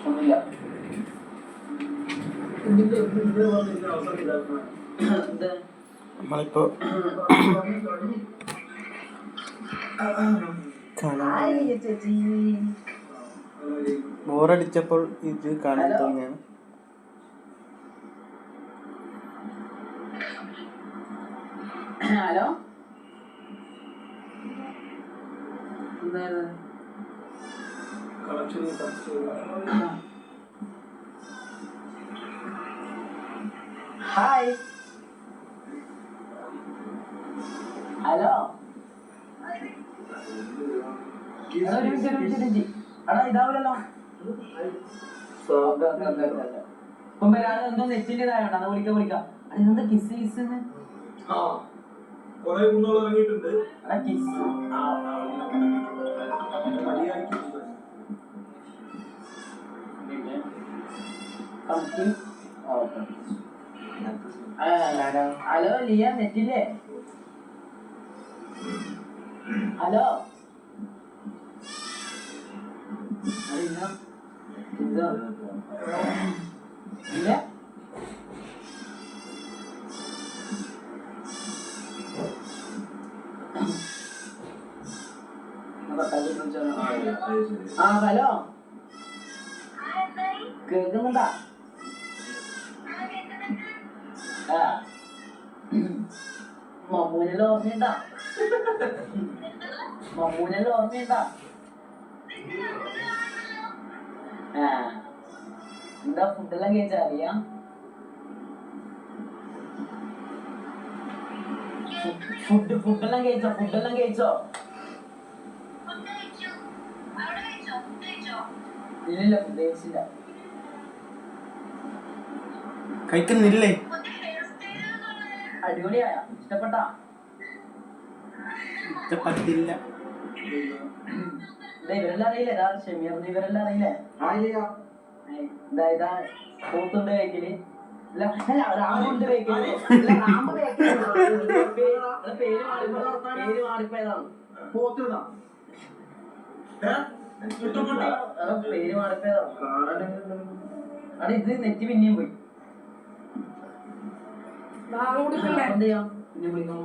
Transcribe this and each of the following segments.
ഒന്നുമില്ല. നമ്മളിപ്പോ ബോറടിച്ചപ്പോൾ ഇത് കാണാൻ തോന്നിയാണ്. Hello, hi. ഹലോ, എടാ ഇതാവില്ലല്ലോ. എന്തോ നെറ്റിൻ്റെതായോണ്ട് അത് വിളിക്കാം. എന്താ കിസ് കിസ്ന്ന് ഇറങ്ങിയിട്ടുണ്ട്. കിസ് ഹലോ ലിയ, നെറ്റില്ലേ? ഹലോ, ഇല്ല ആ ഹലോ, കേൾക്കുന്നുണ്ടാ? മമ്മൂനെല്ലാം ഓർമ്മയുണ്ടാ? എന്താ ഫുഡെല്ലാം കഴിച്ചാ? അറിയാം, ഫുഡെല്ലാം കഴിച്ചോ? ഇല്ലില്ല, ഫുഡ് കഴിച്ചില്ല. കഴിക്കുന്നില്ലേ? അടിപൊളിയായ? ഇഷ്ടപ്പെട്ടില്ല. ഇവരെല്ലാം അറിയില്ലേ? ഷെമീർ, ഇവരെല്ലാം അറിയില്ലേ? ഇതാ പോത്തുണ്ട് കഴിക്കല്. റാമുണ്ട് കഴിക്കല്. പേര് മാറിപ്പോയതാണ്. പേര് മാറിപ്പോയതാണ്. അവിടെ ഇത് നെറ്റ് പിന്നെയും പോയി. എന്ത് ചെയ്യാം? പിന്നെ വിളിക്കാം.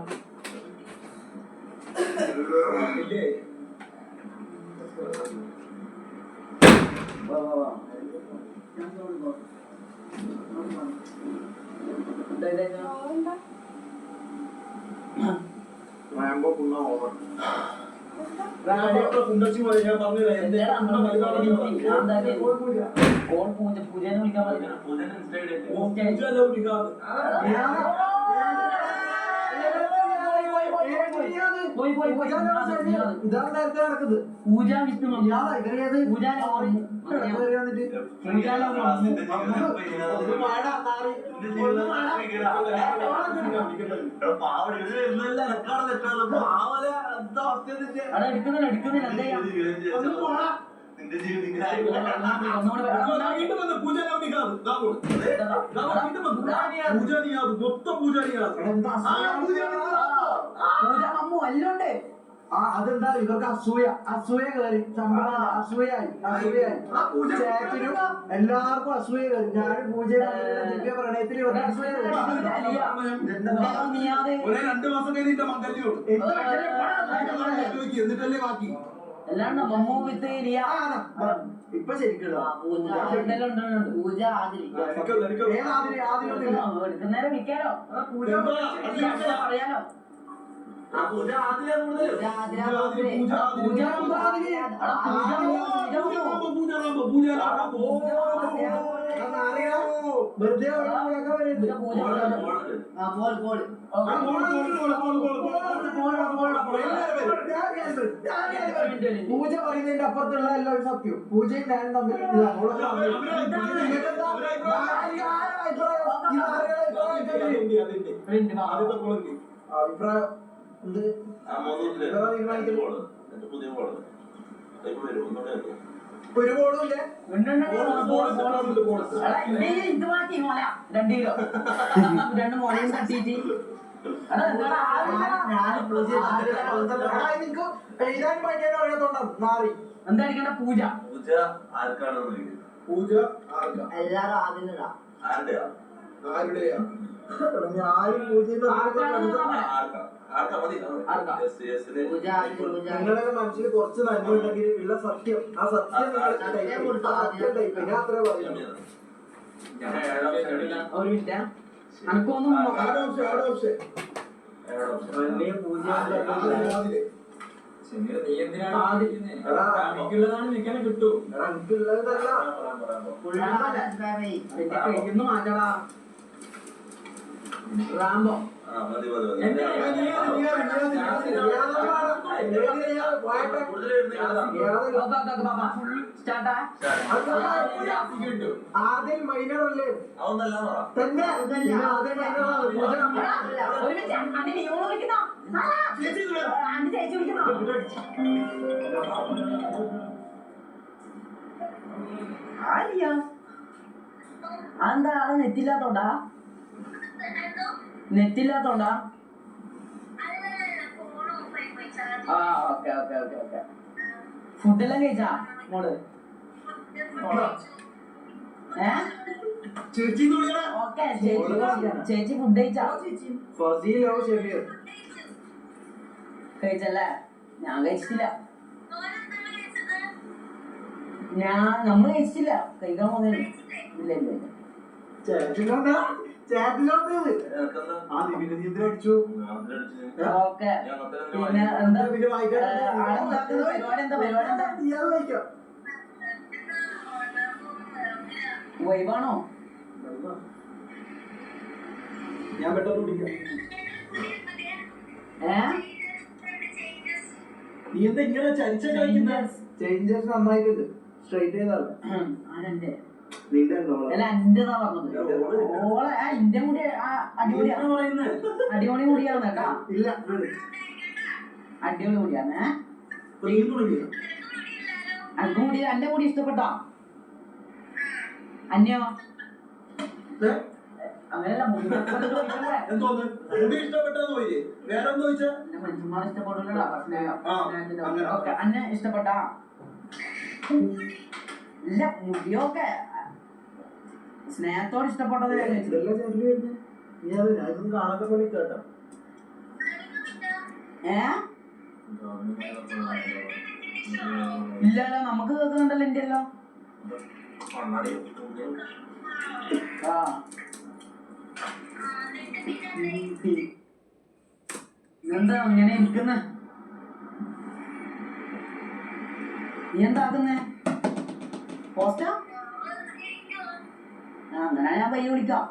പൂജനെ വിളിക്കാൻ പൂജ വിഷ്ണു എടുക്കുന്നില്ല. അതെന്താ ഇവർക്ക് അസൂയ കയറി, അസൂയായി ചേട്ടനും എല്ലാവർക്കും അസൂയ കയറി. ഞാനും പൂജയുടെ പ്രണയത്തിൽ ഇവർക്ക് അസൂയ കയറി. 2 മാസം കഴിഞ്ഞിട്ട് മംഗല്യോ എന്നിട്ടല്ലേ ബാക്കി ഇപ്പൊ ശരിക്കും പൂജ എടുക്കുന്നേരം വിൽക്കാലോ, പറയാലോ. പൂജ പറയുന്നതിന്റെ അപ്പുറത്തുള്ള എല്ലാവരും സത്യം. പൂജയും ഞാനും തമ്മിൽ അഭിപ്രായം എന്ത് ഒരു ബോളും ഇല്ലേ? 2 കിലോ 2 മുളയും തട്ടിയിട്ട് ഞാൻ പൂജ എഴുതാൻ പഠിക്കാൻ അറിയാത്തോണ്ടാണ് നാറി. എന്താ അടിക്കണ്ട? പൂജ. പൂജ ആർക്കാണെന്ന് ചോദിക്കുന്നത്. പൂജ ആർക്കാ? എല്ലാരും ആദ്യം ഇടാം. ആരുടെയാ? ആരുടെയാ? ആരും പൂജ നിങ്ങളുടെ മനസ്സിൽ കുറച്ച് നന്മ ഉണ്ടെങ്കിൽ ഉള്ള സത്യം ആ സത്യം പിന്നെ അത്ര പറയും. ഒരു മിനിറ്റ്. അനക്കൊന്നും മാറ്റടാ. റാംബോ. ആദ്യം മൈനർ അല്ലേ തന്നെ അതെന്താ ആളെ നെറ്റില്ലാത്തോണ്ടാ? നെറ്റില്ലാത്തോണ്ടാ? ആ ഓക്കെ ഓക്കെ ഓക്കെ ഓക്കെ. ഫുഡെല്ലാം കഴിച്ചാ മോള്? ഓക്കെ ചേച്ചി ഫുഡ് കഴിച്ചാ? കഴിച്ചല്ലേ? ഞാൻ കഴിച്ചിട്ടില്ല. നമ്മള് കഴിച്ചിട്ടില്ല. കഴിക്കാൻ പോകുന്നേ. ഇല്ല ഇല്ല ഇല്ല. ഓക്കെ. പിന്നെ എന്താ പരിപാടി? എന്താ വൈബാണോ? ഞാൻ പെട്ടെന്ന് കുടിക്കാം. നീ എന്താ ഇങ്ങനെ ചരിച്ചൊക്കെ കളിക്കുന്ന? ചേഞ്ചസ് നന്നായിട്ടുണ്ട്. സ്ട്രൈറ്റ് ചെയ്താലോ? ആരെന്റെ? നിന്റെ അല്ല എന്റെതാ പറഞ്ഞത്. ഓളെ ഇന്റെ മുടി അടിപൊളിയാണ്. അടിപൊളി മുടിയാണ് കേട്ടാ. ഇല്ല അടിപൊളി മുടിയാണ്. അനക്ക് മുടി എന്റെ മുടി ഇഷ്ടപ്പെട്ടോ? അന്യോ? അങ്ങനെയല്ല മുടി മനുഷ്യന്മാർ ഇഷ്ടപ്പെടില്ലടാ. ഓക്കെ അന്നെ ഇഷ്ടപ്പെട്ടാ? ഇല്ല മുടിയൊക്കെ സ്നേഹത്തോട് ഇഷ്ടപ്പെട്ടത്. കാണാത്ത പോലെ കേട്ടോ. ഇല്ല നമുക്ക് കേൾക്കുന്നുണ്ടല്ലോ എന്റെ എല്ലാം. ആ എന്താ അങ്ങനെ ഇരിക്കുന്ന? നീ എന്താക്കുന്നേ? പോസ്റ്റാ? അങ്ങനെ ഞാൻ പയ്യെ വിളിക്കാം.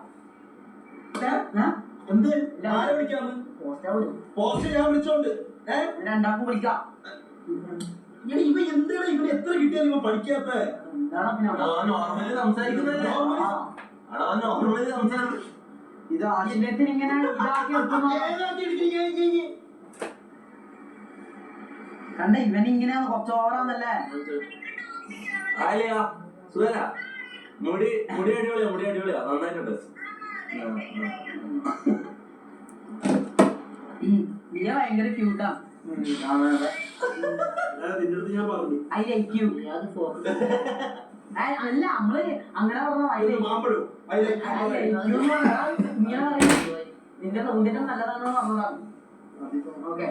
രണ്ടാക്കും വിളിക്കാം. ഇവ എന്താണ് ഇവിടെ എത്ര കിട്ടിയാലും ഇവ പഠിക്കാത്ത? ഇത് ആശയത്തിന് ഇങ്ങനെ കണ്ട ഇവനിങ്ങനെ കുറച്ച് ഓവറാന്നല്ലേ? സുഖല മുടി മുടി അടിപൊളിയാ. മുടി അടിപൊളിയാ. നന്നായിട്ടുണ്ട്. നീ ഭയങ്കര ക്യൂട്ടാ. ഞാൻ പറഞ്ഞു ഐ ലൈക്ക് യു. അല്ല നമ്മള് അങ്ങനെ പറഞ്ഞു. നിന്റെ സൗന്ദര്യം നല്ലതാണെന്ന് പറഞ്ഞതാണ്. ഓക്കെ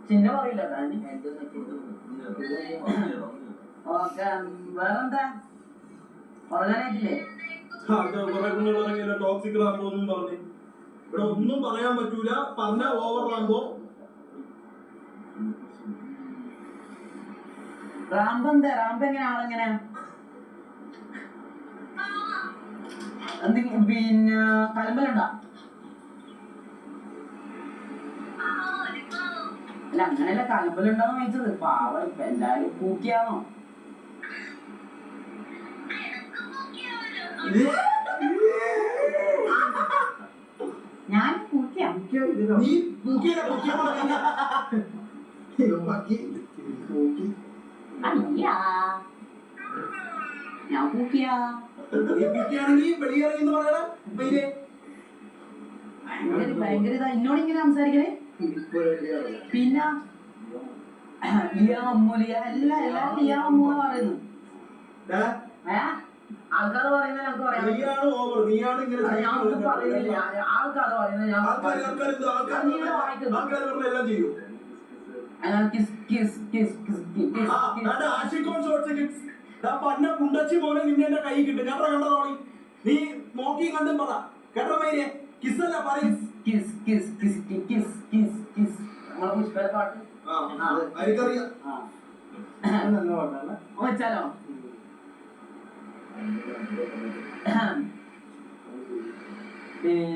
ചിന്ന പറയില്ല. ഓക്കെ വേറെന്താ? ഉറങ്ങാനായിട്ടില്ലേ? ടോക്സിക് റാംബോ ഒന്നും പറഞ്ഞു ഇവിടെ ഒന്നും പറയാൻ പറ്റൂല. പറഞ്ഞ ഓവർ റാംബോ. റാംബോ എന്താ? റാംബോ എങ്ങനെ ആളെങ്ങനെ? എന്തെങ്കിലും പിന്നെ കലമ്പലുണ്ടോ? അല്ല അങ്ങനെയല്ല കലമ്പലുണ്ടോന്ന് ചോദിച്ചത്. പാവം ഇപ്പൊ എല്ലാരും പൂക്കിയാണോ? ഞാൻ പൂക്കിയാ? നീ പൂക്കിയ അയ്യാ ഞാൻ പൂക്കിയാ? പൂക്കിയാണെങ്കിൽ വെളിയിറങ്ങിന്ന് പറയണ. ഭയങ്കര ഇതാ എന്നോട് ഇങ്ങനെ സംസാരിക്കണേ. പിന്നെ ലിയ അമ്മു ലിയ എല്ലാം ലിയ അമ്മു എന്ന് പറയുന്നു. ആൾക്കാർ പറയുന്നത് ഞങ്ങൾക്ക് പറയാം. നീയാണ് ഓവർ, നീയാണ് ഇങ്ങനെ ഞങ്ങൾക്ക് പറയുന്നില്ല. ആൾക്കാർ പറയുന്നത് ഞാൻ ആൾക്കാർ എല്ലാം ചെയ്യും. പന്ന കുണ്ടച്ചി പോലെ നിന്നെ എന്റെ കൈ കിട്ടും. കേട്ടോ കണ്ടതോളി നീ നോക്കി കണ്ടും പറ കേട്ടോ മൈനെ. കിസ്സല്ല പറയും പാട്ട് എനിക്കറിയാം. വെച്ചാലോ പിന്നെ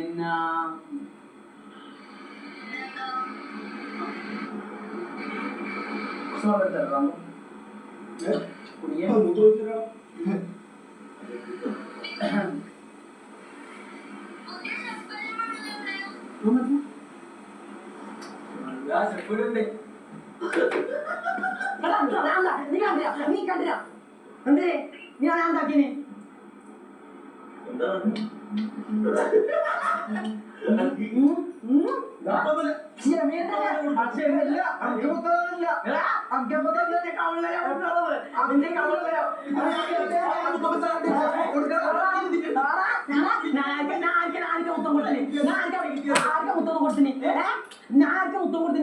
നീ കണ്ടില്ല എന്തേ ഞാൻ എന്താക്കിനി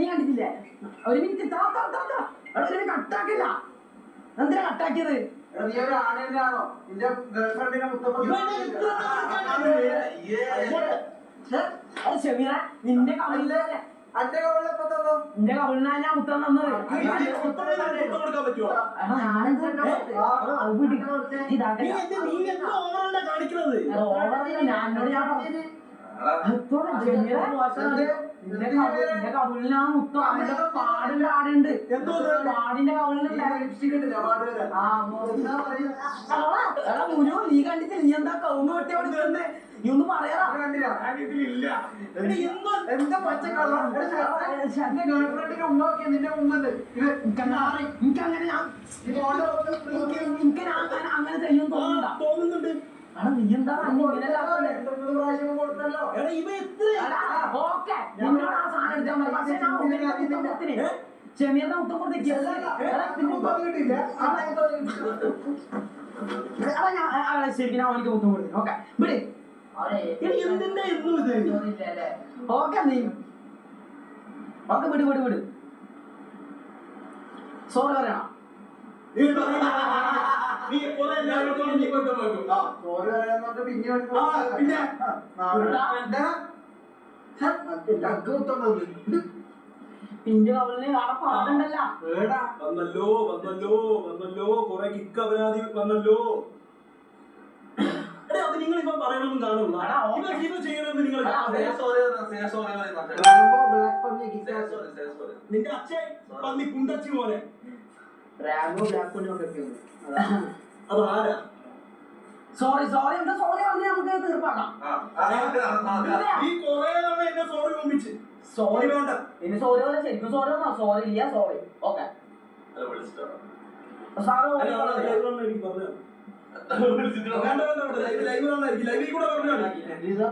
കണ്ടിട്ടില്ലേ? ഒരു മിനിറ്റ് കട്ടാക്കില്ല. എന്തിനാ കട്ടാക്കിയത്? നീ ഒരു ആണേനാണോ നിന്റെ ഗേൾഫ്രണ്ടിനെ ഷമീറ നിന്റെ കവളിലെ അന്റെ കവളിലെപ്പോ തന്നോ? നിന്റെ കവളിനാ ഞാൻ മുത്തം തന്നത്. ഞാനോട് ഞാൻ പറഞ്ഞത് നിന്റെ കവിളിനാ മുത്തം അവന്റെ പാടിന്റെ ആടുണ്ട്. പാടിന്റെ കവിളിലുണ്ട്. മുനു നീ കണ്ടിട്ടില്ല? നീ എന്താ കൗന്ന് വെട്ടി കൊടുക്കുന്നത്? നീ ഒന്ന് പറയാ. എന്താ പച്ചക്കള്ള എന്റെ ഗേൾഫ്രണ്ടിനെ ഉമ്മൊക്കെ നിന്റെ ഉമ്മണ്ട്. എനിക്കങ്ങനെ അങ്ങനെ ചെയ്യും തോന്നുന്നുണ്ട്. നീ എന്താ ഇങ്ങനെ ഓക്കെ നിന്നോട് ആ സാധനം എടുത്താൽ മതി. പക്ഷെ ഞാൻ ഷമീറിന്റെ മുത്തം കൊടുത്ത് ശരിക്കും ഞാൻ അവനിക്ക് മുത്തം കൊടുത്തു. ഓക്കെ വിട്. എന്തിന്റെ ഓക്കെ നീ ഓക്കെ വിട്. സോറി പറയണം. പിന്റെ കവലിന് അവിടെ പാടുണ്ടല്ലോ. വന്നല്ലോ കൊറേ കിക്ക് അപരാധി വന്നല്ലോ. അത് നിങ്ങൾ ഇപ്പൊ പറയണമെന്ന് കാണുന്നു. ചെയ്യണമെന്ന് നിങ്ങൾ നിന്റെ അച്ഛൻ പന്നി കുണ്ടച്ചി പോലെ അത് ആരാ? സോറി എന്താ സോറി പറഞ്ഞ് നമുക്ക് തീർപ്പാക്കാം. ഈ കൊറേ തവണ എന്നെ സോറി ഓമിച്ച് സോറി വേണ്ട. ഇനി സോറി പറഞ്ഞ ശരിക്കും സോറി വന്നോ? സോറി ഇല്ല സോറി ഓക്കെ സാറ്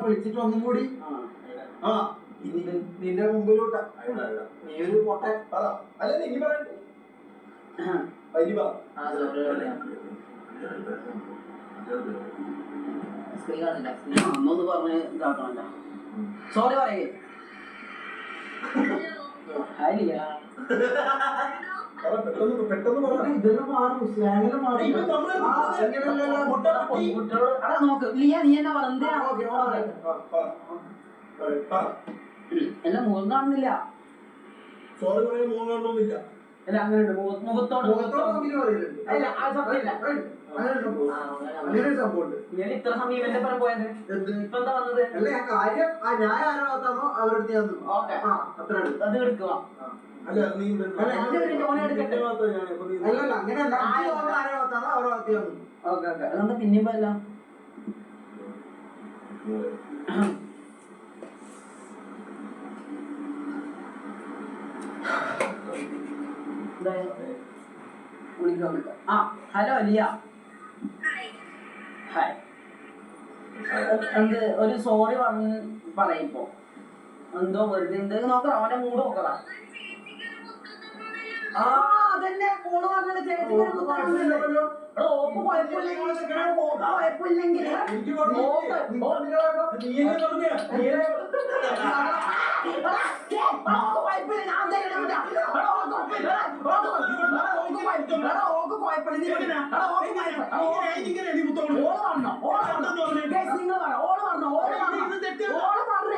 വിളിച്ചിട്ട് ഒന്നും കൂടി നിന്റെ മുമ്പിലോട്ട നീ ഒരു പൊട്ട പറ. അല്ല നീ പറയട്ടെ അന്നൊന്ന് പറഞ്ഞ് ഇതാക്കണല്ലോ. സോറി പറയേ. പെട്ടെന്ന് ഇതെല്ലാം മാറും സ്ലാങ്ങിലും നോക്ക് ലിയ നീ എന്നെ പറഞ്ഞ എല്ലാം മുഖം കാണുന്നില്ല. സോറി പറയാൻ മുഖം കാണണമെന്നില്ല. അല്ല അങ്ങനെയുണ്ട് മുഖത്തോട് അല്ല ആ സത്യമില്ല. ഞാൻ ഇത്ര സമയം എന്റെ പരം പോയത് ഇപ്പൊ എന്താ വന്നത്? ഞാൻ ആരോ ഭാഗത്താണോ അവരുടെ അത്ര അത് എടുക്കുക. അല്ല നീ അല്ലല്ല അങ്ങനെയല്ല ആരോ ഭാഗത്താണോ അവരുടെ ഭാഗത്ത് വന്നു. ഓക്കെ അതെന്താ പിന്നെയും പോയല്ല. ഹലോ ലിയ. ഹായ്. എന്ത് ഒരു സോറി പറയിപ്പോ എന്തോ വെറുതെ എന്ത് നോക്കണം. അവന്റെ മൂഡ് നോക്കടാ. ആ അതന്നെ ഓള് പറഞ്ഞത് ചേച്ചി ഓക്ക് കുഴപ്പമില്ലെങ്കിൽ ഓക്ക് കുഴപ്പമില്ലെങ്കിൽ എനിക്ക്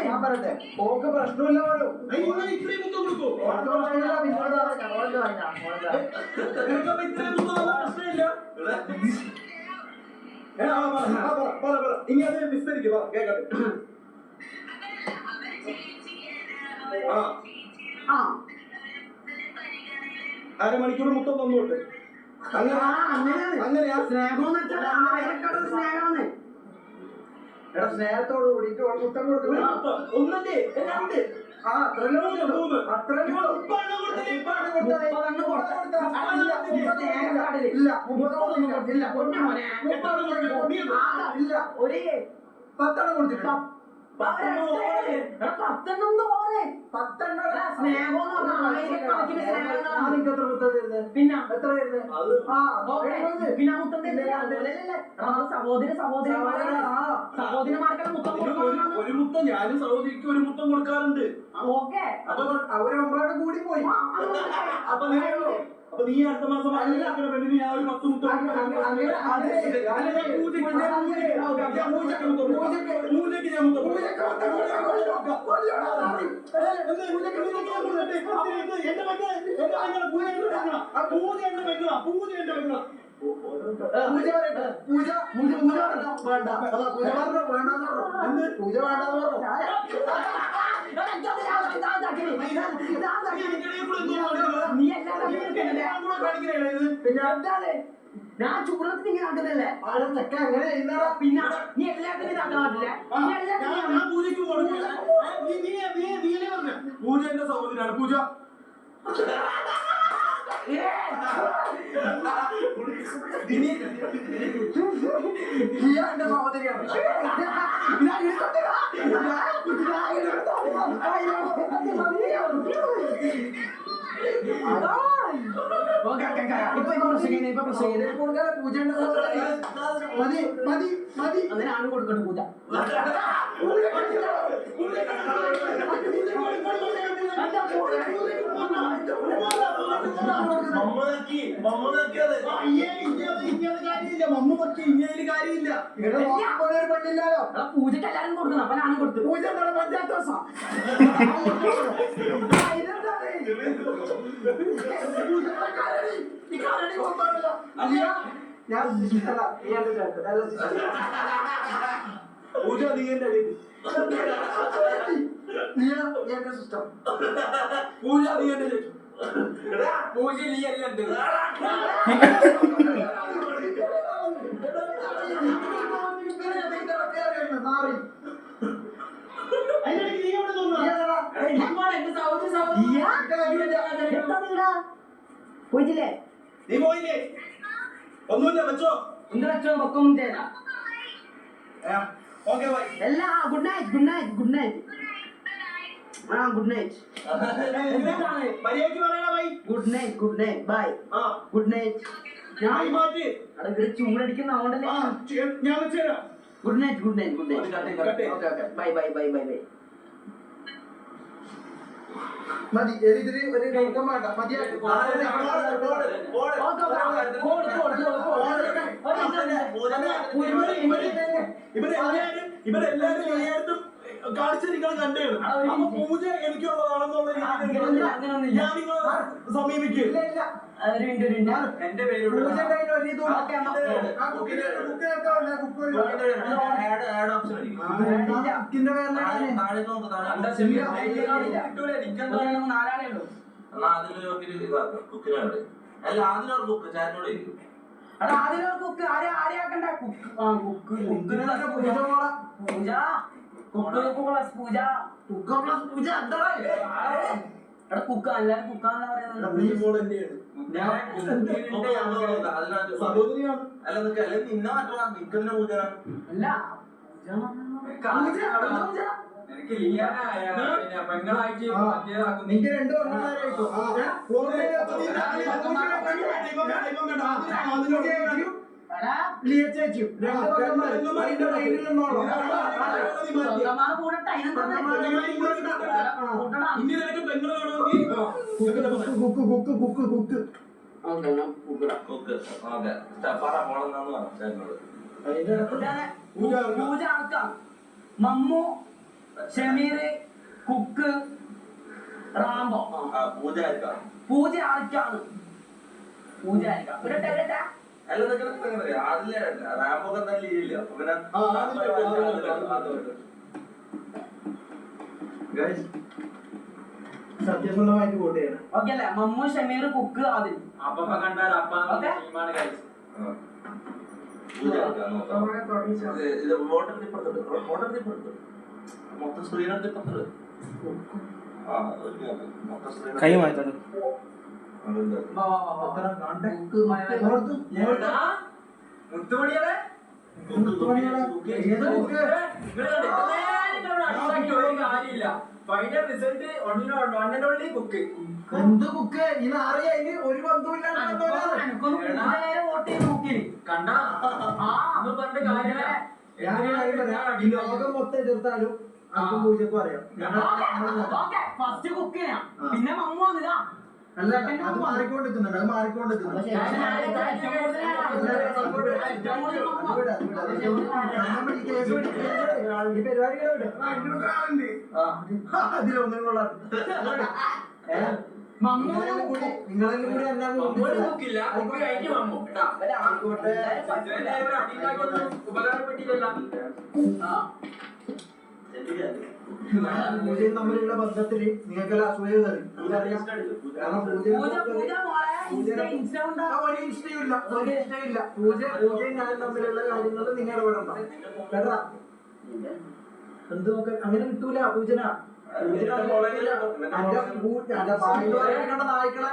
ഞാൻ പറയട്ടെ ഓക്ക് പ്രശ്നമില്ല പോലും ഇത്രയും മുത്തം കൊടുക്കോ ഓൾക്ക് പ്രശ്നമില്ല പിന്നോട് ഇത്രയും മുത്തം പ്രശ്നമില്ല ഇനി അത് വിസ്തരിക്കുക കേക്കട്ടെ അരമണിക്കൂർ മുത്തം തന്നോട്ട് അങ്ങനെയാ എടാ സ്നേഹത്തോട് കൂടിയിട്ട് മുത്തം കൊടുക്കുന്നത് ഒന്നല്ലേ രണ്ട് പത്തെണ്ണം കൊടുത്തിട്ടുണ്ട് പിന്നെ എത്ര സഹോദരിമാർക്കെല്ലാം മുത്തം ഒരു മുത്തം ഞാനും സഹോദരിക്ക് ഒരു മുത്തം കൊടുക്കാറുണ്ട് ഓക്കെ അവരൊമ്പത് കൂടി പോയി അപ്പൊ നീ അടുത്ത മാസം പെണ്ണിന് ഞാൻ ഒരു 10 മുത്തം പൂജയ്ക്ക് ഞാൻ മുത്തം പൂജ ഞാൻ ചൂടത്തിൽ ഇങ്ങനെ ആക്കുന്നല്ലേ ചെക്ക അങ്ങനെ പിന്നെ നീ എല്ലാത്തിനും ഇതാക്കാൻ പൂജയ്ക്ക് പൂജ എന്റെ സഹോദരിയാണ് പൂജ എന്റെ സഹോദരിയാണ് പൂജയുടെ സഹോദരി മതി മതി മതി അങ്ങനെ ആണ് കൊടുക്കട്ടെ പൂജ പൂജക്ക് എല്ലാരും കൊടുക്കണം അപ്പൊ ഞാനും കൊടുത്തു പൂജ പഞ്ചായത്ത് ദിവസം ഞാൻ പൂജ നീ എന്റെ സിസ്റ്റം പൂജ നീ എന്റെ പൂജ നീ എല്ലാം പോയിട്ടില്ലേ നീ പോയില്ലേ ഒന്നുമില്ല വെച്ചോ എന്ത് വെച്ചോ വെക്കൊന്നും ചെയ്ത ഓക്കെ ബൈ എല്ലാ good night good night good night ആ ഗുഡ് നൈറ്റ് മര്യാദയ്ക്ക് പറയണ bye good night bye good night ഞാൻ മാറ്റി അവിടെ ചൂടടിക്കുന്ന അതുകൊണ്ടല്ലേ ഞാൻ വെച്ചുതരാം good night okay bye bye bye bye bye മതി ഇതിന് ഒരു ഗൗതം വേണ്ട മതിയായിട്ട് ഇവരെല്ലാരും എല്ലായിടത്തും കാണിച്ച നിങ്ങൾ കണ്ടേണ് അപ്പൊ പൂജ എനിക്കുള്ളതാണെന്നുള്ള രീതിയിൽ ഞാൻ നിങ്ങളെ സമീപിക്കില്ല എന്റെ പേര് അല്ല അതിനൊരു ബുക്ക് ചാറ്റിനോട് ഇരിക്കും കുക്ക് ആരെയാക്കണ്ട കുക്ക് പൂജ എടാ കുക്ക എല്ലാരും കുക്കാന്ന് സഹോദരിയാണ് അല്ല നിന്നെ മാറ്റണം നിൽക്കുന്ന പൂജ അല്ല എനിക്ക് ലിയാനായ പിന്നെ പെങ്ങളായിട്ട് മറ്റേതാക്കുന്നു. നിന്റെ രണ്ട് പെണ്ണന്മാരായിട്ടോ ലിയ ചേച്ചിയും രണ്ട് പെണ്ണന്മാരും അതിന്റെ കയ്യിൽ നിന്നോളോ സ്വന്തമാരെ കൂടെ ടൈം ഇനി നിനക്ക് പെങ്ങള് വേണമെങ്കിൽ cook cook cook cook cook okay പറ പോണെന്നാന്ന് പറഞ്ഞു ചേട്ടനോട്. അതിന്റെ ഇടയ്ക്ക് പൂജ ആൾക്കാർ മമ്മു ഷമീർ കുക്ക് റാംബോ പൂജ ആയിരിക്കാം. പൂജ ആൾക്കാണ് പൂജ ആയിരിക്കാം അല്ല നിനക്ക് അതിലെ റാമ്പൊക്കെ തന്നെ ഇല്ല. അപ്പൊ പിന്നെ സത്യസന്ധമായിട്ട് വോട്ട് ചെയ്യണം. ഓക്കെ അല്ലേ? മമ്മു ഷമീർ കുക്ക് അതിൽ അപ്പൊ കണ്ടാൽ അപ്പ ടീമാണ് കഴിച്ചു. പൂജ ആയിരിക്കാം നോക്കാം. ഇത് വോട്ടെടുത്ത് ഇപ്പുറത്ത് മൊത്തം സ്ക്രീനെടുത്ത് ഇപ്പുറത്ത് മൊത്തം സ്ക്രീൻ കൈ മാറ്റത് മുത്തുമണികളെ കാര്യമില്ല. Final result only cook. എന്ത് കുക്ക് ഇത് അറിയാം. ഇനി ഒരു ബന്ധമില്ലാണ്ട് വോട്ട് ചെയ്ത് കുക്കിന് കണ്ട പറഞ്ഞ കാര്യമില്ല. ഈ ലോകം മൊത്തം എതിർത്താലും അക്കും പൂജക്കും അറിയാം. ഫസ്റ്റ് കുക്കിനാ പിന്നെ മമ്മു വന്നിതാ അല്ല അത് മാറിക്കൊണ്ടിരിക്കുന്നുണ്ട്. അത് മാറിക്കൊണ്ടിരിക്കുന്നുണ്ട്. ഈ പരിപാടികളെ അതിലൊന്നും കൊള്ളാം. നിങ്ങളെല്ലാം കൂടി എല്ലാം കുക്കില്ല കുക്ക് കഴിഞ്ഞ് വന്നു ഉപകാരപ്പെട്ടില്ലല്ലോ. പൂജയും തമ്മിലുള്ള ബന്ധത്തില് നിങ്ങൾക്കെല്ലാം അസൂയ കയറി. നമുക്കറിയാം. കാരണം ഒരു ഇഷ്ടമില്ല. പൂജയും ഞാനും തമ്മിലുള്ള കാര്യങ്ങൾ നിങ്ങൾ ഇടപെടണ്ട കേട്ടാ. എന്ത് നോക്ക അങ്ങനെ കിട്ടൂല പൂജന. എന്റെ പായിട്ട് പറയേണ്ട നായ്ക്കളെ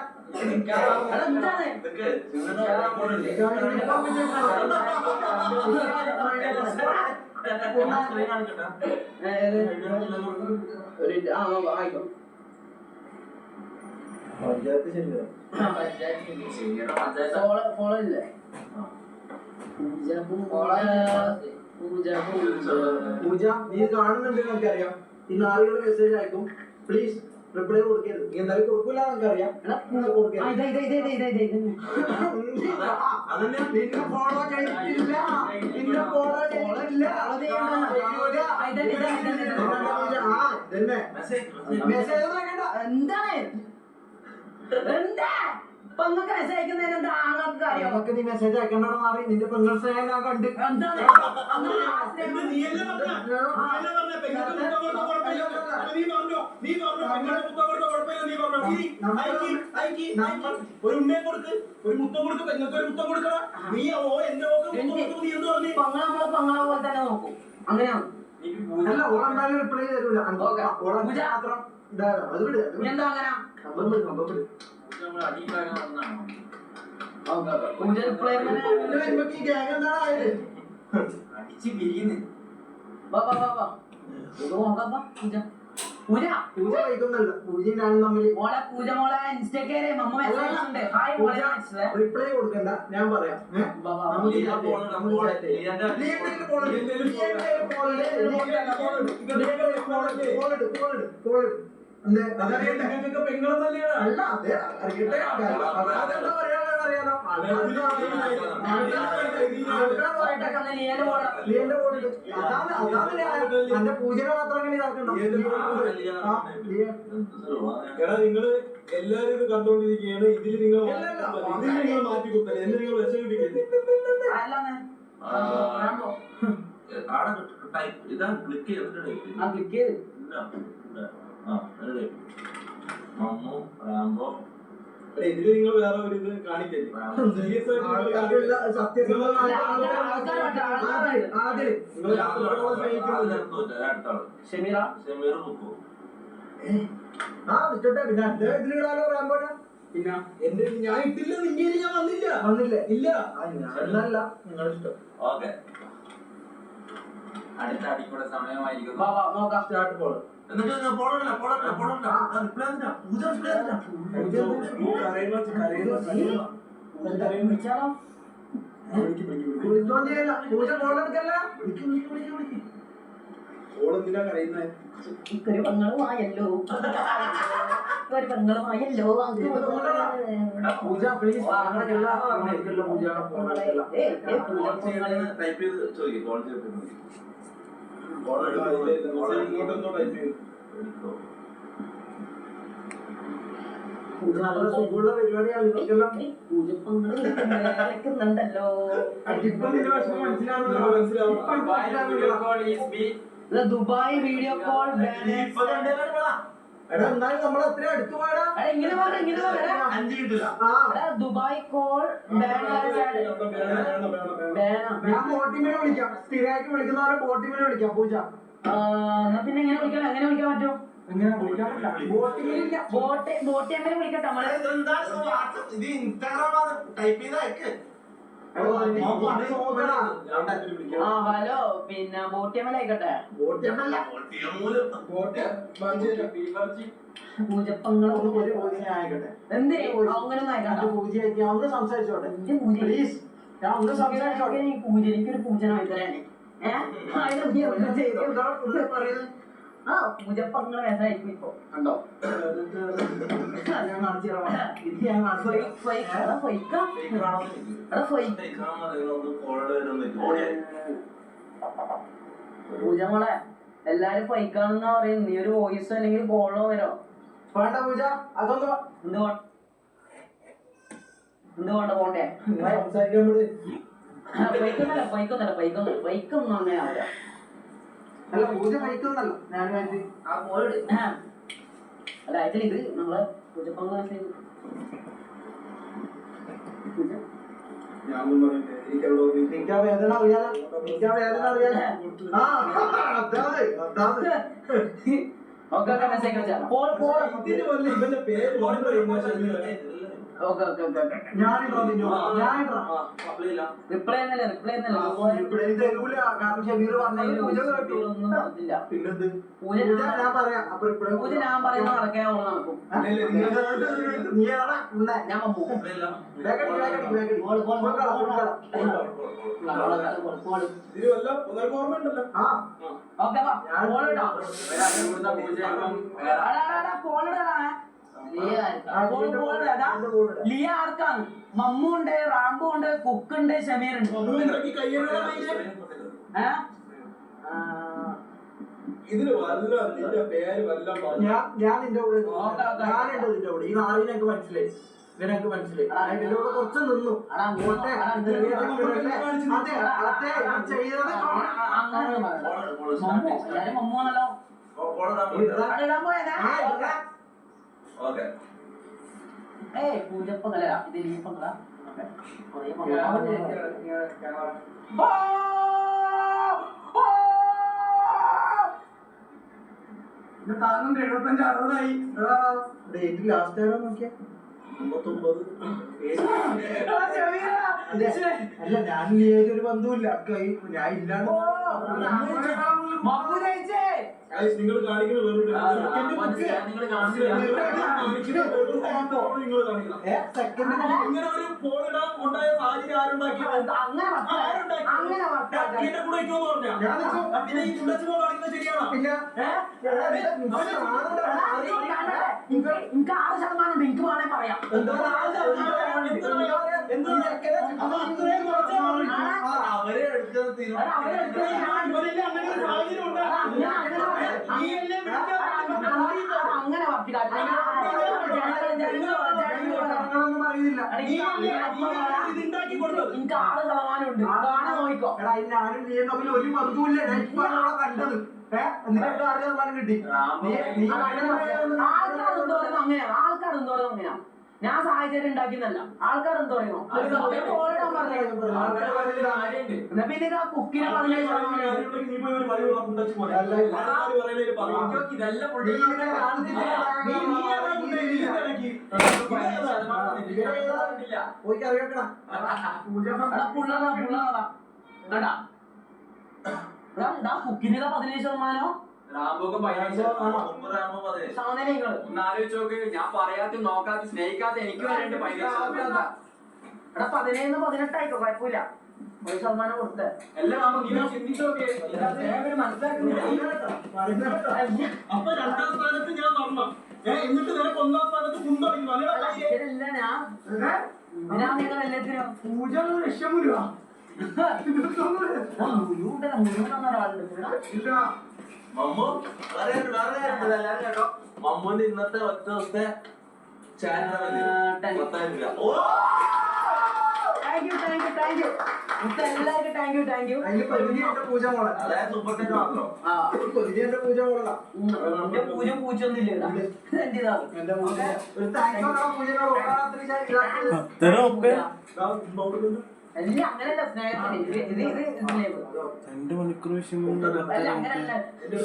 പഞ്ചായത്ത് പൂജ നീ കാണുന്നുണ്ട് നമുക്കറിയാം. ഈ നാളുകൾ മെസ്സേജ് അയക്കും. പ്ലീസ് റിപ്ലൈ കൊടുക്കരുത്. നീ എന്തായാലും കൊടുക്കൂല നമുക്കറിയാം. നിന്നെ ഫോളോ ചെയ്തിട്ടില്ല. നിന്നെ ഫോളോ ചെയ്തിട്ടില്ല. മെസ്സേജ് നോക്കണ്ട. എന്താണ് എന്താ പെങ്ങൾക്ക് മെസ്സേജ് അയക്കുന്നതിന് എന്താ ആങ്ങൾക്ക് കാര്യം? നമുക്ക് നീ മെസ്സേജ് അയക്കണ്ടോ മാറി. നിന്റെ പെങ്ങൾ സ്നേഹം ഞാൻ കണ്ട്. എന്താണ് ഒരു ഉമ്മയെ കൊടുക്ക്, ഒരു മുത്തം കൊടുക്ക്, പെങ്ങൾക്ക് ഒരു മുത്തം കൊടുക്കണം. നീ ഓ എന്റെ നീ എന്ത് പറഞ്ഞു? പെങ്ങളെ നമ്മള് പെങ്ങളെ പോലെ തന്നെ നോക്കും. അങ്ങനെയാണ്. അല്ല ഓളെന്തായാലും റിപ്ലൈ തരൂല. ഓളെ മാത്രം ഇതാകാം. അത് വിട്. എന്താ അങ്ങനെ സംഭവം വിട്. സംഭവം വിട്. പൂജ റിപ്ലൈ ഈ ഗ്യാങ് എന്താണ് ആയത്? അടിച്ച് പിരിയുന്നു. വാ വാ വാ വാ ഇത് നോക്കാം പൂജ പൂജ പൂജ വൈകുന്നല്ല. പൂജയും ഞാനും തമ്മിൽ മോളെ പൂജ മോളെ ഇൻസ്റ്റഗ്രാമിൽ മമ്മ മെസ്സേജ് ഉണ്ട്. ഹായ് മോളെ റിപ്ലൈ കൊടുക്കണ്ട. ഞാൻ പറയാം. പെങ്ങളെന്നല്ലേടാ. അല്ല അതെ അറിയട്ടെ. അറിയാലോ. അതാണ് പൂജനെ മാത്രം അങ്ങനെ ഇതാക്കണ്ട. എടാ നിങ്ങള് എല്ലാരും ഇത് കണ്ടോണ്ടിരിക്കുകയാണ്. ഇതിൽ നിങ്ങൾ മാറ്റി കുത്തല്ലേ. എന്ന് നിങ്ങൾ വിഷമിപ്പിക്കരുത്. ഇതാ ക്ലിക്ക് ചെയ്തിട്ട് ക്ലിക്ക് ചെയ്ത് മമ്മു റാംബോ. ഇതില് നിങ്ങൾ വേറെ ഒരു ഇത് കാണിക്കല്ലേ. സീരിയസ് ആയിട്ട് സത്യസന്ധമായ ഷമീറ ഷമീർ ബുക്കു. നിൽക്കട്ടെ. പിന്നെ എന്റെ ഇതിലിടാലോ റാമ്പോന. പിന്നെ എന്റെ ഞാൻ ഇട്ടില്ല. നിന്റെ ഞാൻ വന്നില്ല. വന്നില്ലേ? ഇല്ല. ഞാനല്ല നിങ്ങളിഷ്ടം. ഓക്കെ അടുത്ത അടിക്കൂടെ സമയമായിരിക്കുന്നു. വാ നോക്കാം സ്റ്റാർട്ട് പോൾ. എന്നിട്ട് പോടല്ല റിപ്ലൈ എന്തിനാ? പൂജ റിപ്ലൈ എന്തിനാ? പൂജ കോൾ എടുക്കല്ല. ഓളെന്തിനാ കരയുന്നേ? ഒരു പെങ്ങളുമായല്ലോ ഒരു പെങ്ങളുമായല്ലോ പൂജ പ്ലീസ് പൂജ ടൈപ്പ് ചെയ്ത് ചോദിക്കും കോൾ ചെയ്തിട്ട് നല്ല സുഖമുള്ള പരിപാടിയാണ് ഇവർക്കെല്ലാം. കളിക്കുന്നുണ്ടല്ലോ ഇപ്പൊ നിന്റെ വിഷമം ദുബായ് വീഡിയോ കോൾ എടാ എന്നാലും നമ്മൾ അത്ര അടുത്ത് പോയടാ. ഇങ്ങനെ പറയാ 5 കിട്ടില്ല. ദുബായ് കോൾ ഞാൻ ബോട്ടിമിനെ വിളിക്കാം. സ്ഥിരമായിട്ട് വിളിക്കുന്നവരെ ബോട്ടിമിനെ വിളിക്കാം. പൂജ എന്നാ പിന്നെ എങ്ങനെ വിളിക്കാൻ പറ്റും? എങ്ങനെ വിളിക്കാൻ പറ്റില്ല. ബോട്ടിമിനില്ല. ബോട്ട് എങ്ങനെ വിളിക്കട്ടെ നമ്മള്? ഇത് ഇൻസ്റ്റാഗ്രാമാണ്. ടൈപ്പ് ചെയ്താ ഹലോ പിന്നെ ബോട്ടിയമ്മൽ ആയിക്കോട്ടെ. പൂജപ്പങ്ങള് ഒരു പൂജ ആയിക്കോട്ടെ. എന്ത് അങ്ങനെ പൂജ ഒന്ന് സംസാരിച്ചോട്ടെ പ്ലീസ്. ഞാൻ ഒന്ന് സംസാരിച്ചോട്ടെ. പൂജ എനിക്കൊരു പൂജന വൈദ്യരാണ്. ആ പൂജപ്പങ്ങള് വേദനായിരിക്കും ഇപ്പൊ കണ്ടോ? ഞാൻ കാണിച്ചു തരാം. ഇത് ഞാൻ പൂജമോളെ എല്ലാരും ഫൈക്കാണെന്നാ പറയുന്നത്. നീ ഒരു വോയിസോ അല്ലെങ്കിൽ കോളോ വരോ? വേണ്ട പൂജ അതൊന്ന് എന്തുകൊണ്ട് പോണ്ടേ? സംസാരിക്കാൻ വിട്. ഫൈക്കൊന്നും അങ്ങനെ ആവില്ല. അല്ല പൂജ കഴിക്കുന്നല്ല. ഞാൻ അല്ല ആക്ച്വലി ഇത് നമ്മളെ പൂജപ്പങ്ങൾ എനിക്ക് ആ വേദന അറിയാലോ. എനിക്ക് ആ വേദന അറിയാലോ. ആ അതാണ് ഓക്കെ മെസ്സേജ് ഇവന്റെ പേര് റിപ്ലൈ തരൂല. കാരണം ഷമീർ പറഞ്ഞത് പൂജ കേട്ടു. പിന്നെന്ത് പൂജ ഞാൻ പറയാം. അപ്പൊ പൂജ ഞാൻ പറയുന്ന നടക്കാൻ അവള് നടക്കും. ഞാൻ ലിയ ആർക്കാണ്? മമ്മു ഉണ്ട്, റാംബു ഉണ്ട്, കുക്ക് ഉണ്ട്, ഷമീർ ഉണ്ട്. ഇതിന് വല്ല നിന്റെ പേര് വല്ല ഞാൻ നിന്റെ കൂടെ ഞാനുണ്ട് നിന്റെ കൂടെ. ഈ നാളിനൊക്കെ മനസ്സിലായി. ഇവനൊക്കെ മനസ്സിലായി. ഇതിന്റെ കൂടെ കുറച്ച് നിന്നു. ചെയ്തത് മമ്മുവാണല്ലോ. പൂജപ്പങ്ങള ഇത് ലീപ്പങ്ങള താങ്കളുടെ 75-60 ഡേറ്റ് ലാസ്റ്റ് ആണോ നോക്കിയാ 59. അല്ല ഞാൻ ഒരു ബന്ധുവില്ല. ഞാൻ ഇല്ലാണ്ട് നിങ്ങൾ കാണിക്കുന്ന ഇങ്ങനെ ഒരു ഫോണിടാൻ ഉണ്ടായ സാഹചര്യം ആരുണ്ടാക്കിയത്? പിന്നെ ഈ ചുണ്ടച്ച് പോലെ കാണിക്കുന്നത് ശരിയാണോ? എനിക്ക് 6% ഉണ്ട്. എനിക്ക് വേണേ പറയാം. അവരെ എടുക്കുന്നത് അങ്ങനെ ഇതുണ്ടാക്കി കൊടുത്തത് എനിക്ക് 6% ഉണ്ട്. അതാണ് നോക്കിക്കോ. ഞാനും നീ തമ്മിൽ ഒരു ബന്ധുവില്ല. ഞാൻ ഇപ്പൊ കണ്ടത് എന്നിട്ട് 6% കിട്ടി. ആൾക്കാർ എന്തോ അങ്ങനെയാ. ഞാൻ സാഹചര്യം ഉണ്ടാക്കിയെന്നല്ല. ആൾക്കാർ എന്തോ പറയുന്നു. പിന്നെ കുക്കിനെ 15% കുക്കിന്റെ 17%. റാംബോക്ക് 15. സാധനങ്ങള് ഒന്ന് ആലോചിച്ച് നോക്ക്. ഞാൻ പറയാത്ത നോക്കാത്ത സ്നേഹിക്കാത്ത എനിക്ക് വരേണ്ട 15%. എടാ 17-18 ആയിക്കോ, കുഴപ്പമില്ല. 1% കൊടുത്തേ. എല്ലാം ആവുമ്പോ നിങ്ങൾ ചിന്തിച്ചു നോക്കിയേ. മനസ്സിലാക്കുന്നില്ല. അപ്പൊ 2ാം സ്ഥാനത്ത് ഞാൻ വരണം. എന്നിട്ട് നിനക്ക് 1ാം സ്ഥാനത്ത് കുന്തളിക്കും. ഇല്ല ഞാൻ നിങ്ങൾ എല്ലാത്തിനും പൂജ ലക്ഷ്യമില്ല ഒരാളുണ്ട്. മമ്മു വേറെ എല്ലാരും കേട്ടോ. മമ്മുന്റെ ഇന്നത്തെ ഒറ്റ ദിവസത്തെ ചാനൽ 10,000 രൂപ. ഓ താങ്ക് യു എല്ലാവർക്കും താങ്ക് യു. അതിന് പകുതി എന്റെ പൂജ മോളെ. അതായത് 35 മാത്രം. പകുതി എന്റെ പൂജ മോളാ. എന്റെ പൂജൊന്നുമില്ല എന്റേതാണ്. എന്റെ പൂജ ഒരു താങ്ക്സ് പൂജനോട് എല്ലാം അങ്ങനെയല്ല സ്നേഹത്തിന്. ഇത് 2 മണിക്കൂർ വിഷയം അല്ല അങ്ങനെയല്ല. ഇത്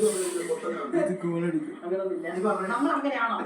ഗോളടിക്കും. അങ്ങനൊന്നുമില്ല. നമ്മൾ അങ്ങനെയാണോ?